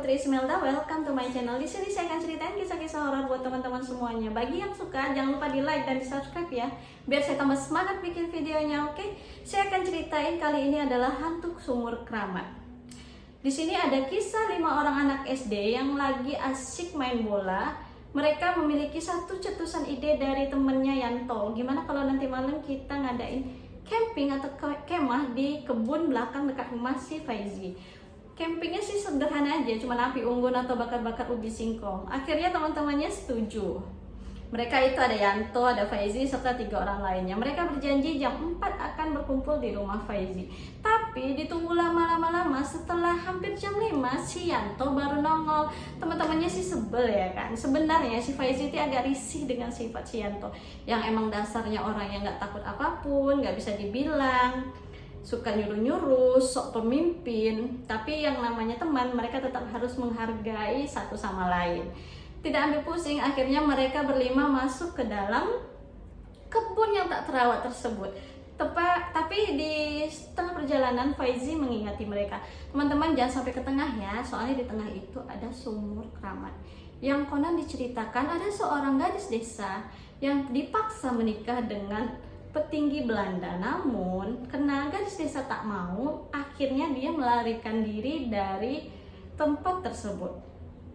Putri Ismelda, welcome to my channel. Di sini saya akan ceritain kisah-kisah horor buat teman-teman semuanya. Bagi yang suka, jangan lupa di like dan di subscribe ya, biar saya tambah semangat bikin videonya. Oke, saya akan ceritain kali ini adalah hantu sumur keramat. Di sini ada kisah 5 orang anak SD yang lagi asik main bola. Mereka memiliki satu cetusan ide dari temennya Yanto. Gimana kalau nanti malam kita ngadain camping atau kemah di kebun belakang dekat rumah si Faizi. Campingnya sih sederhana aja, cuma api unggun atau bakar-bakar ubi singkong. Akhirnya teman-temannya setuju. Mereka itu ada Yanto, ada Faizi, serta 3 orang lainnya. Mereka berjanji jam 4 akan berkumpul di rumah Faizi. Tapi ditunggu lama-lama, setelah hampir jam 5, si Yanto baru nongol. Teman-temannya sih sebel ya kan. Sebenarnya si Faizi itu agak risih dengan sifat si Yanto, yang emang dasarnya orang yang gak takut apapun, gak bisa dibilang, suka nyuruh-nyuruh, sok pemimpin. Tapi yang namanya teman, mereka tetap harus menghargai satu sama lain. Tidak ambil pusing, akhirnya mereka berlima masuk ke dalam kebun yang tak terawat tersebut. Tapi di tengah perjalanan Faizi mengingati mereka, teman-teman jangan sampai ke tengah ya, soalnya di tengah itu ada sumur keramat. Yang konon diceritakan ada seorang gadis desa yang dipaksa menikah dengan petinggi Belanda. Namun karena gadis desa tak mau, akhirnya dia melarikan diri dari tempat tersebut.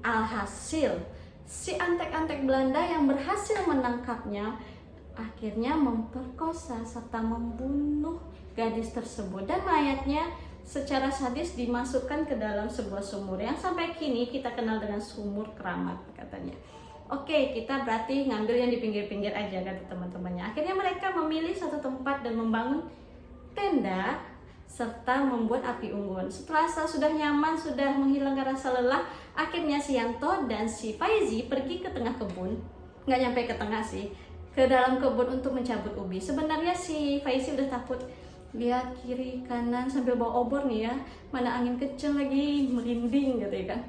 Alhasil si antek-antek Belanda yang berhasil menangkapnya akhirnya memperkosa serta membunuh gadis tersebut, dan mayatnya secara sadis dimasukkan ke dalam sebuah sumur yang sampai kini kita kenal dengan sumur keramat katanya. Oke, kita berarti ngambil yang di pinggir-pinggir aja kata teman-temannya. Akhirnya mereka memilih satu tempat dan membangun tenda serta membuat api unggun. Setelah sudah nyaman, sudah menghilangkan rasa lelah, akhirnya si Yanto dan si Faizi pergi ke tengah kebun. Nggak nyampe ke tengah sih, ke dalam kebun untuk mencabut ubi. Sebenarnya si Faizi udah takut, lihat kiri kanan sambil bawa obor nih ya, mana angin kenceng lagi, merinding gitu ya kan.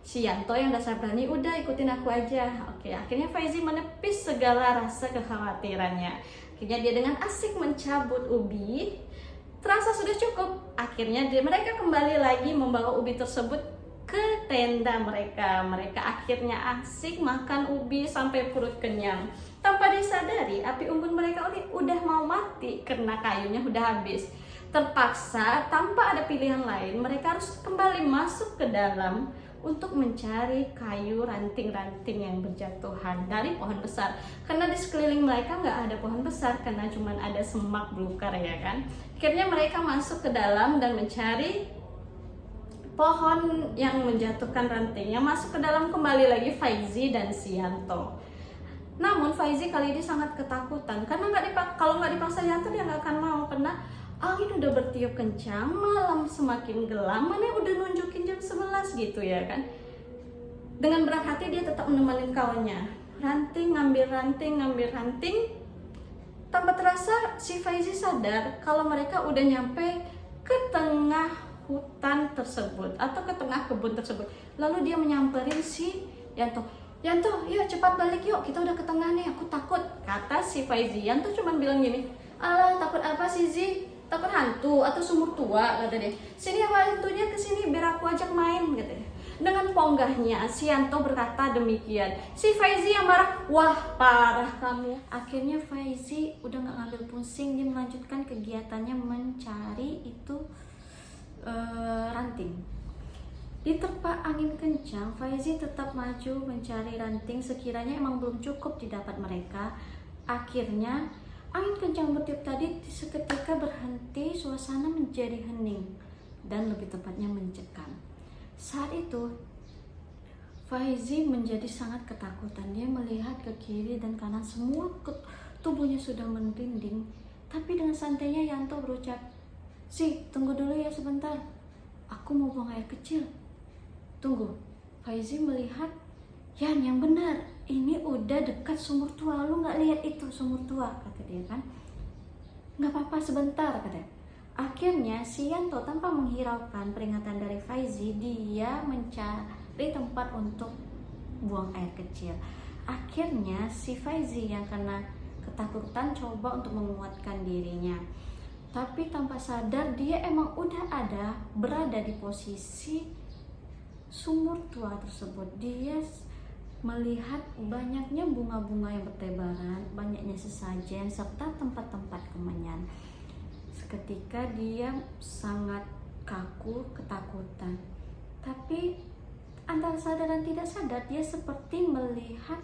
Si Yanto yang dasar berani, udah ikutin aku aja. Oke, akhirnya Faizi menepis segala rasa kekhawatirannya. Akhirnya dia dengan asik mencabut ubi. Terasa sudah cukup, akhirnya mereka kembali lagi membawa ubi tersebut ke tenda mereka. Mereka akhirnya asik makan ubi sampai perut kenyang. Tanpa disadari, api unggun mereka udah mau mati karena kayunya udah habis. Terpaksa, tanpa ada pilihan lain, mereka harus kembali masuk ke dalam untuk mencari kayu ranting-ranting yang berjatuhan dari pohon besar. Karena di sekeliling mereka nggak ada pohon besar, karena cuma ada semak belukar ya kan. Akhirnya mereka masuk ke dalam dan mencari pohon yang menjatuhkan rantingnya. Masuk ke dalam kembali lagi Faizi dan si Yanto. Namun Faizi kali ini sangat ketakutan, karena kalau nggak dipaksa Yanto dia nggak akan mau, karena angin udah bertiup kencang, malam semakin gelap, mana udah nunjukin jam 11 gitu ya kan. Dengan berat hati dia tetap menemani kawannya. Ngambil ranting. Tanpa terasa si Faizi sadar kalau mereka udah nyampe ke tengah hutan tersebut atau ke tengah kebun tersebut. Lalu dia menyamperin si Yanto, yuk cepat balik yuk, kita udah ke tengah nih, aku takut, kata si Faizi. Yanto cuma bilang gini, alah takut apa sih Zi? Takut hantu atau sumur tua, kata dia. Sini apa hantunya, kesini biar aku ajak main, kata dia. Dengan ponggahnya si Yanto berkata demikian. Si Faizi yang marah, wah parah kamu. Akhirnya Faizi udah gak ngambil pusing, dia melanjutkan kegiatannya mencari itu ranting. Diterpa angin kencang, Faizi tetap maju mencari ranting. Sekiranya emang belum cukup didapat mereka, akhirnya angin kencang bertiup tadi seketika berhenti, suasana menjadi hening dan lebih tepatnya mencekam. Saat itu Faizi menjadi sangat ketakutan. Dia melihat ke kiri dan kanan, semua tubuhnya sudah merinding. Tapi dengan santainya Yanto berucap, "Si, tunggu dulu ya sebentar, aku mau buang air kecil." "Tunggu." Faizi melihat, "Yan, yang benar, ini udah dekat sumur tua, lu nggak lihat itu sumur tua?" kata dia kan. "Nggak apa-apa, sebentar," kata. Akhirnya si Yanto tanpa menghiraukan peringatan dari Faizi, dia mencari tempat untuk buang air kecil. Akhirnya si Faizi yang kena ketakutan coba untuk menguatkan dirinya. Tapi tanpa sadar dia emang udah berada di posisi sumur tua tersebut. Dia melihat banyaknya bunga-bunga yang bertebaran, banyaknya sesajen, serta tempat-tempat kemenyan. Seketika dia sangat kaku, ketakutan. Tapi antara sadar dan tidak sadar, dia seperti melihat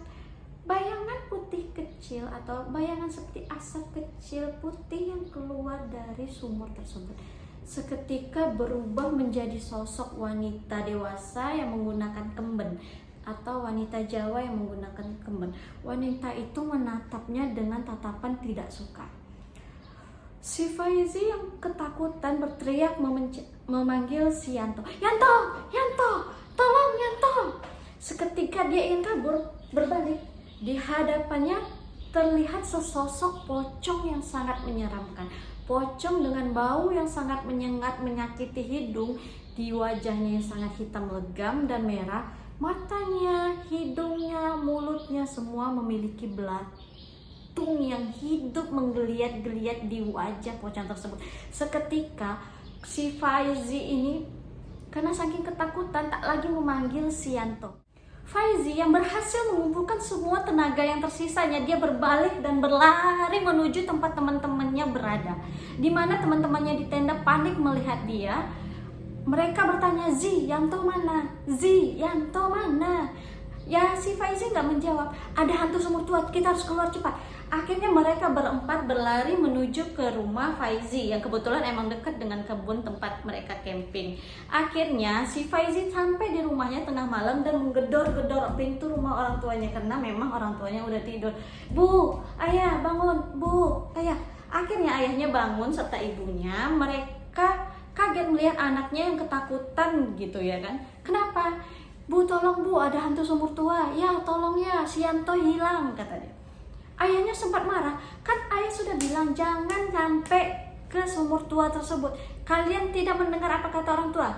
bayangan putih kecil atau bayangan seperti asap kecil putih yang keluar dari sumur tersebut. Seketika berubah menjadi sosok wanita dewasa yang menggunakan kemben atau wanita Jawa yang menggunakan kemben. Wanita itu menatapnya dengan tatapan tidak suka. Si Faizi yang ketakutan berteriak memanggil si Yanto. Yanto, Yanto, tolong Yanto. Seketika dia ingin kabur, berbalik. Di hadapannya terlihat sesosok pocong yang sangat menyeramkan. Pocong dengan bau yang sangat menyengat, menyakiti hidung. Di wajahnya yang sangat hitam legam dan merah. Matanya, hidungnya, mulutnya semua memiliki belatung yang hidup menggeliat-geliat di wajah pocong tersebut. Seketika si Faizi ini karena saking ketakutan tak lagi memanggil si Yanto. Faizi yang berhasil mengumpulkan semua tenaga yang tersisanya, dia berbalik dan berlari menuju tempat teman-temannya berada. Di mana teman-temannya di tenda panik melihat dia. Mereka bertanya, Zi, Yanto mana? Zi, Yanto mana? Ya, si Faizi nggak menjawab. Ada hantu sumur tua, kita harus keluar cepat. Akhirnya mereka berempat berlari menuju ke rumah Faizi yang kebetulan emang dekat dengan kebun tempat mereka camping. Akhirnya si Faizi sampai di rumahnya tengah malam dan menggedor-gedor pintu rumah orang tuanya karena memang orang tuanya udah tidur. Bu, ayah bangun, bu, ayah. Akhirnya ayahnya bangun serta ibunya. Mereka kaget melihat anaknya yang ketakutan gitu ya kan. Kenapa? Bu, tolong bu, ada hantu sumur tua. Ya, tolong ya, si Yanto hilang, kata dia. Ayahnya sempat marah, kan ayah sudah bilang jangan sampai ke sumur tua tersebut. Kalian tidak mendengar apa kata orang tua.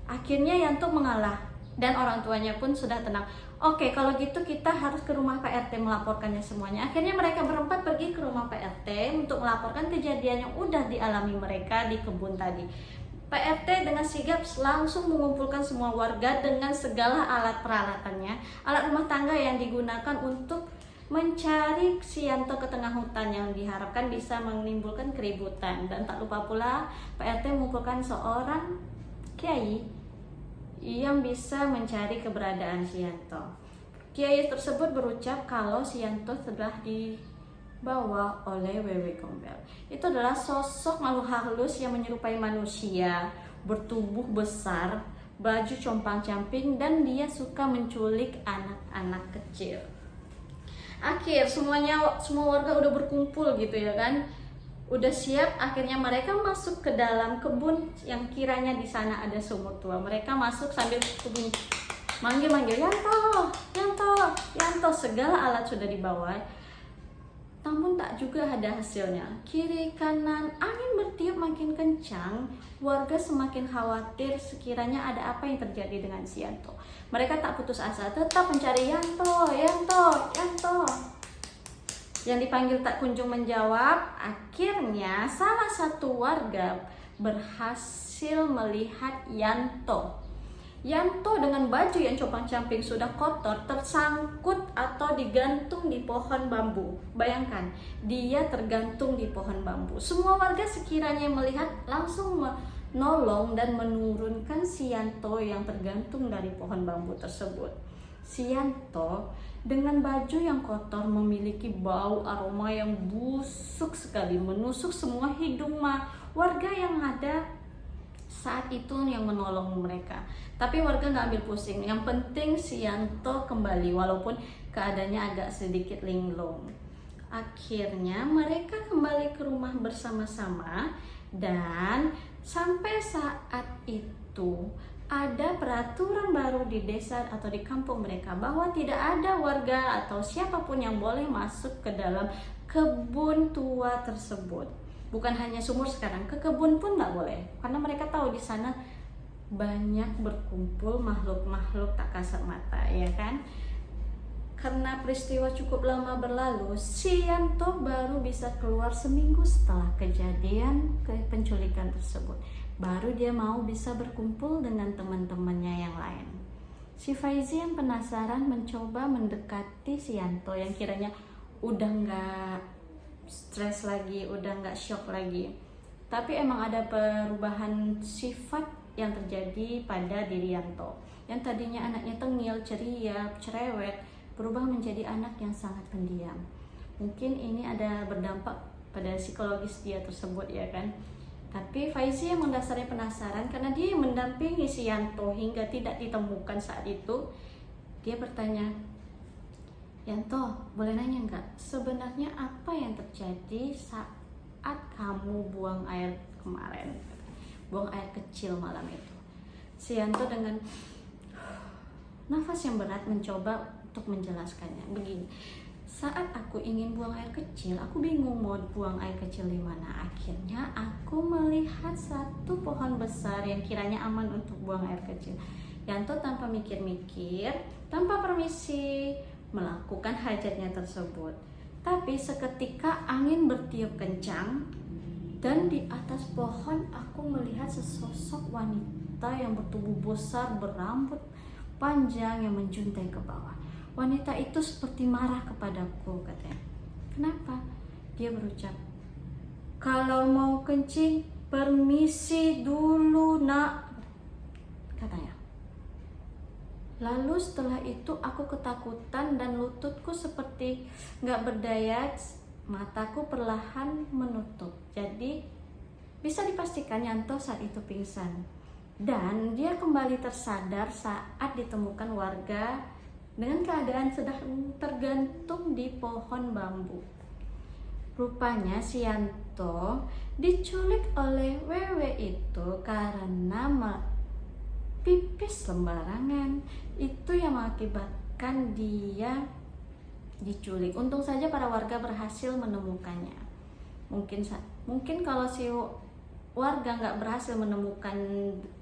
Akhirnya Yanto mengalah dan orang tuanya pun sudah tenang. Oke, kalau gitu kita harus ke rumah Pak RT melaporkannya semuanya. Akhirnya mereka berempat pergi ke rumah Pak RT untuk melaporkan kejadian yang udah dialami mereka di kebun tadi. Pak RT dengan sigap langsung mengumpulkan semua warga dengan segala alat peralatannya, alat rumah tangga yang digunakan untuk mencari si Yanto ke tengah hutan yang diharapkan bisa menimbulkan keributan. Dan tak lupa pula Pak RT mengumpulkan seorang kiai yang bisa mencari keberadaan si Yanto. Kiai tersebut berucap kalau si Yanto telah dibawa oleh Wewe Gombel. Itu adalah sosok makhluk halus yang menyerupai manusia, bertubuh besar, baju compang-camping, dan dia suka menculik anak-anak kecil. Semua warga udah berkumpul gitu ya kan, udah siap. Akhirnya mereka masuk ke dalam kebun yang kiranya di sana ada sumur tua. Mereka masuk sambil manggil Yanto, Yanto, Yanto. Segala alat sudah dibawa, namun tak juga ada hasilnya. Kiri kanan angin bertiup makin kencang. Warga semakin khawatir sekiranya ada apa yang terjadi dengan si Yanto. Mereka tak putus asa, tetap mencari Yanto, Yanto, Yanto. Yang dipanggil tak kunjung menjawab. Akhirnya salah satu warga berhasil melihat Yanto. Yanto dengan baju yang compang-camping sudah kotor tersangkut atau digantung di pohon bambu. Bayangkan, dia tergantung di pohon bambu. Semua warga sekiranya melihat langsung menolong dan menurunkan si Yanto yang tergantung dari pohon bambu tersebut. Si Yanto dengan baju yang kotor memiliki bau aroma yang busuk sekali, menusuk semua hidung warga yang ada saat itu yang menolong mereka. Tapi warga nggak ambil pusing, yang penting si Yanto kembali walaupun keadaannya agak sedikit linglung. Akhirnya mereka kembali ke rumah bersama-sama dan sampai saat itu ada peraturan baru di desa atau di kampung mereka bahwa tidak ada warga atau siapapun yang boleh masuk ke dalam kebun tua tersebut. Bukan hanya sumur sekarang, ke kebun pun nggak boleh, karena mereka tahu di sana banyak berkumpul makhluk-makhluk tak kasat mata, ya kan? Karena peristiwa cukup lama berlalu, si Yanto baru bisa keluar seminggu setelah kejadian penculikan tersebut. Baru dia mau bisa berkumpul dengan teman-temannya yang lain. Si Faizi yang penasaran mencoba mendekati si Yanto yang kiranya udah nggak stres lagi, udah nggak shock lagi. Tapi emang ada perubahan sifat yang terjadi pada diri Yanto. Yang tadinya anaknya tengil, ceria, cerewet, berubah menjadi anak yang sangat pendiam. Mungkin ini ada berdampak pada psikologis dia tersebut ya kan. Tapi Faizi yang mendasarnya penasaran karena dia yang mendampingi si Yanto hingga tidak ditemukan saat itu. Dia bertanya, Yanto, boleh nanya nggak? Sebenarnya apa yang terjadi saat kamu buang air kemarin? Buang air kecil malam itu. Si Yanto dengan nafas yang berat mencoba untuk menjelaskannya. Begini, saat aku ingin buang air kecil, aku bingung mau buang air kecil di mana. Akhirnya aku melihat satu pohon besar yang kiranya aman untuk buang air kecil. Yanto tanpa mikir-mikir, tanpa permisi, melakukan hajatnya tersebut. Tapi seketika angin bertiup kencang dan di atas pohon aku melihat sesosok wanita yang bertubuh besar, berambut panjang yang menjuntai ke bawah. Wanita itu seperti marah kepadaku, katanya. Kenapa? Dia berucap, kalau mau kencing, permisi dulu nak, katanya. Lalu setelah itu aku ketakutan dan lututku seperti gak berdaya, mataku perlahan menutup. Jadi bisa dipastikan Yanto saat itu pingsan. Dan dia kembali tersadar saat ditemukan warga dengan keadaan sedang tergantung di pohon bambu. Rupanya si Yanto diculik oleh wewe itu karena pipis sembarangan. Itu yang mengakibatkan dia diculik. Untung saja para warga berhasil menemukannya. Mungkin kalau si warga nggak berhasil menemukan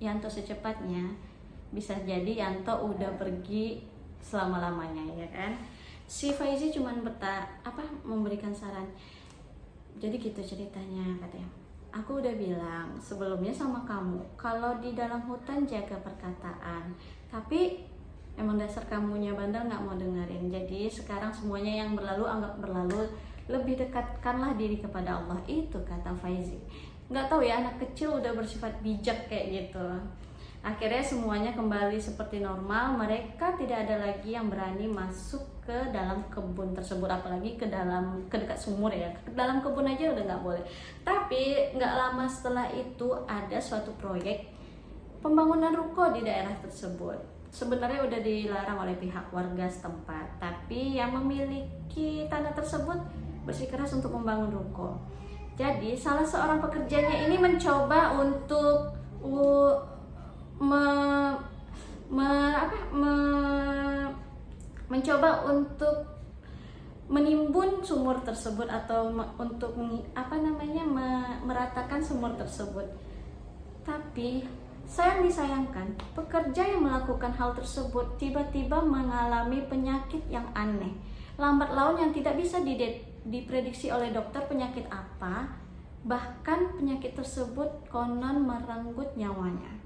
Yanto secepatnya, bisa jadi Yanto udah pergi selama-lamanya ya kan. Si Faizi cuma memberikan saran. Jadi gitu ceritanya, katanya. Aku udah bilang sebelumnya sama kamu, kalau di dalam hutan jaga perkataan. Tapi emang dasar kamunya bandel nggak mau dengerin. Jadi sekarang semuanya yang berlalu anggap berlalu. Lebih dekatkanlah diri kepada Allah, itu kata Faizi. Nggak tahu ya, anak kecil udah bersifat bijak kayak gitu. Akhirnya semuanya kembali seperti normal. Mereka tidak ada lagi yang berani masuk ke dalam kebun tersebut, apalagi ke dekat sumur ya. Ke dalam kebun aja udah nggak boleh. Tapi nggak lama setelah itu ada suatu proyek pembangunan ruko di daerah tersebut. Sebenarnya udah dilarang oleh pihak warga setempat, tapi yang memiliki tanah tersebut bersikeras untuk membangun ruko. Jadi salah seorang pekerjanya ini mencoba untuk mencoba untuk menimbun sumur tersebut atau untuk meratakan sumur tersebut. Tapi disayangkan, pekerja yang melakukan hal tersebut tiba-tiba mengalami penyakit yang aneh, lambat laun yang tidak bisa diprediksi oleh dokter penyakit apa. Bahkan penyakit tersebut konon merenggut nyawanya.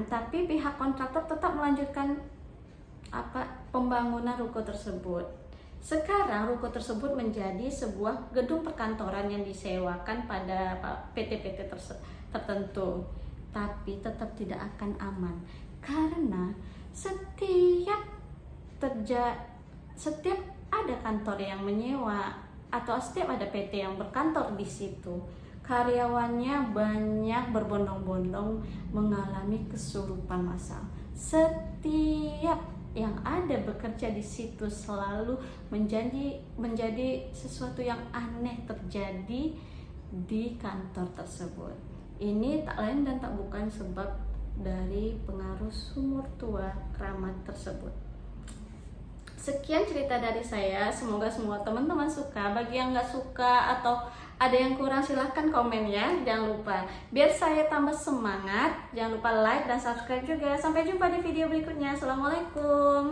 Tapi pihak kontraktor tetap melanjutkan pembangunan ruko tersebut. Sekarang ruko tersebut menjadi sebuah gedung perkantoran yang disewakan pada PT-PT tertentu. Tapi tetap tidak akan aman karena setiap ada kantor yang menyewa atau setiap ada PT yang berkantor di situ, karyawannya banyak berbondong-bondong mengalami kesurupan massal. Setiap yang ada bekerja di situ selalu menjadi sesuatu yang aneh terjadi di kantor tersebut. Ini tak lain dan tak bukan sebab dari pengaruh sumur tua keramat tersebut. Sekian cerita dari saya, semoga semua teman-teman suka. Bagi yang nggak suka atau ada yang kurang silahkan komen ya. Jangan lupa, biar saya tambah semangat, jangan lupa like dan subscribe juga. Sampai jumpa di video berikutnya. Assalamualaikum.